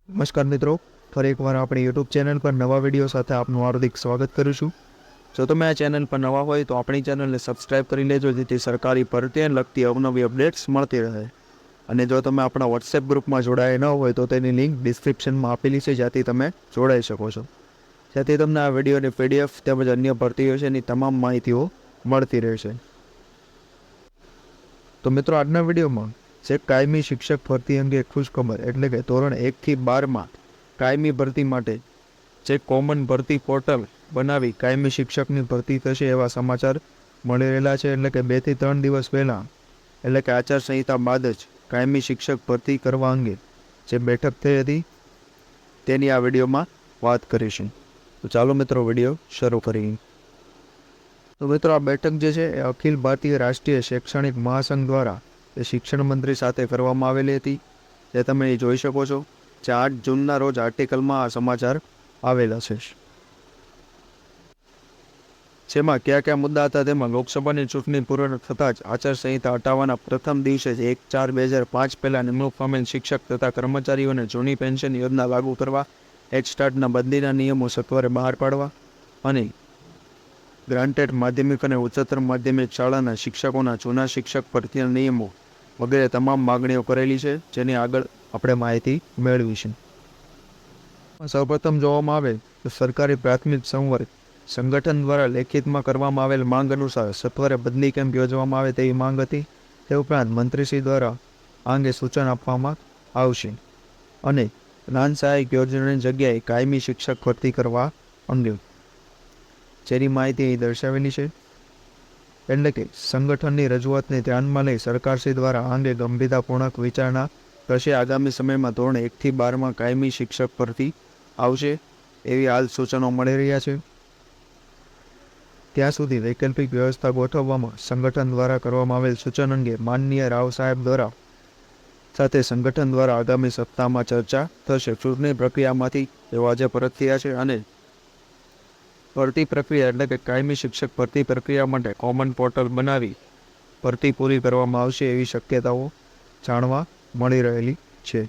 નમસ્કાર મિત્રો, ફરી એકવાર આપણી યુટ્યુબ ચેનલ પર નવા વિડીયો સાથે આપનું હાર્દિક સ્વાગત કરું છું। જો તમે આ ચેનલ પર નવા હોય તો આપણી ચેનલને સબસ્ક્રાઇબ કરી લેજો, જેથી સરકારી ભરતીને લગતી અવનવી અપડેટ્સ મળતી રહે। અને જો તમે આપણા વોટ્સએપ ગ્રુપમાં જોડાયા ન હોય તો તેની લિંક ડિસ્ક્રિપ્શનમાં આપેલી છે, જ્યાંથી તમે જોડાઈ શકો છો, જ્યાંથી તમને આ વિડીયોની PDF તેમજ અન્ય ભરતી વિશેની તમામ માહિતીઓ મળતી રહેશે। તો મિત્રો, આજના વિડીયોમાં જે કાયમી શિક્ષક ભરતી અંગે ખુશખબર એટલે કે ધોરણ 1 થી 12માં કાયમી ભરતી માટે જે કોમન ભરતી પોર્ટલ બનાવી કાયમી શિક્ષકની ભરતી થશે એવા સમાચાર મળી રહેલા છે। એટલે કે 2 થી 3 દિવસ પહેલાં એટલે કે આચારસંહિતા બાદ જ કાયમી શિક્ષક ભરતી કરવા અંગે જે બેઠક થઈ હતી તેની આ વિડીયોમાં વાત કરીશું। તો ચાલો મિત્રો, વિડીયો શરૂ કરીએ। તો મિત્રો, આ બેઠક જે છે એ અખિલ ભારતીય રાષ્ટ્રીય શૈક્ષણિક મહાસંઘ દ્વારા શિક્ષણ મંત્રી સાથે કરવામાં આવેલી હતી, જે તમે જોઈ શકો છો। જે 8 જૂનના રોજ આર્ટિકલમાં આ સમાચાર આવેલા છે, જેમાં કયા કયા મુદ્દા હતા તેમાં લોકસભાની ચૂંટણી પૂર્ણ થતાં જ આચારસંહિતા હટાવવાના પ્રથમ દિવસે જ 1/4/2005 પહેલાં નિમણૂક પામેલ શિક્ષક તથા કર્મચારીઓને જૂની પેન્શન યોજના લાગુ કરવા, હેડ સ્ટાર્ટના બદલીના નિયમો સત્વરે બહાર પાડવા અને ગ્રાન્ટેડ માધ્યમિક અને ઉચ્ચતર માધ્યમિક શાળાના શિક્ષકોના જૂના શિક્ષક ભરતીના નિયમો વગેરે તમામ માગણીઓ કરેલી છે, જેની આગળ આપણે માહિતી મેળવીશું। સૌપ્રથમ જોવામાં આવે તો સરકારી પ્રાથમિક સંવર્ગ સંગઠન દ્વારા લેખિતમાં કરવામાં આવેલ માંગ અનુસાર સત્વરે બદલી કેમ્પ યોજવામાં આવે તેવી માંગ હતી। તે ઉપરાંત મંત્રીશ્રી દ્વારા આ અંગે સૂચન આપવામાં આવશે અને જ્ઞાન સહાયક યોજનાની જગ્યાએ કાયમી શિક્ષક ભરતી કરવા અંગે જેની માહિતી અહીં દર્શાવેલી છે। એટલે કે સંગઠનની રજૂઆતને ધ્યાનમાં લઈ સરકારશ્રી દ્વારા આ અંગે ગંભીરતાપૂર્વક વિચારણા કરશે। આગામી સમયમાં ધોરણ 1 થી 12માં કાયમી શિક્ષક ભરતી આવશે એવી હાલ સૂચનો મળી રહ્યા છે। ત્યાં સુધી વૈકલ્પિક વ્યવસ્થા ગોઠવવામાં સંગઠન દ્વારા કરવામાં આવેલ સૂચન અંગે માનનીય રાવ સાહેબ દ્વારા સાથે સંગઠન દ્વારા આગામી સપ્તાહમાં ચર્ચા થશે। ચૂંટણી પ્રક્રિયામાંથી તેઓ આજે પરત થયા છે અને ભરતી પ્રક્રિયા એટલે કે કાયમી શિક્ષક ભરતી પ્રક્રિયા માટે કોમન પોર્ટલ બનાવી ભરતી પૂરી કરવામાં આવશે એવી શક્યતાઓ જાણવા મળી રહેલી છે।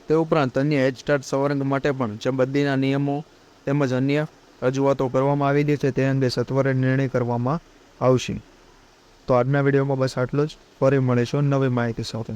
તે ઉપરાંત અન્ય હેડ સ્ટાર્ટ સવર્ગ માટે પણ જે બદલીના નિયમો તેમજ અન્ય રજૂઆતો કરવામાં આવેલી છે તે અંગે સત્વરે નિર્ણય કરવામાં આવશે। તો આજના વિડીયોમાં બસ આટલું જ, ફરી મળીશું નવી માહિતી સાથે।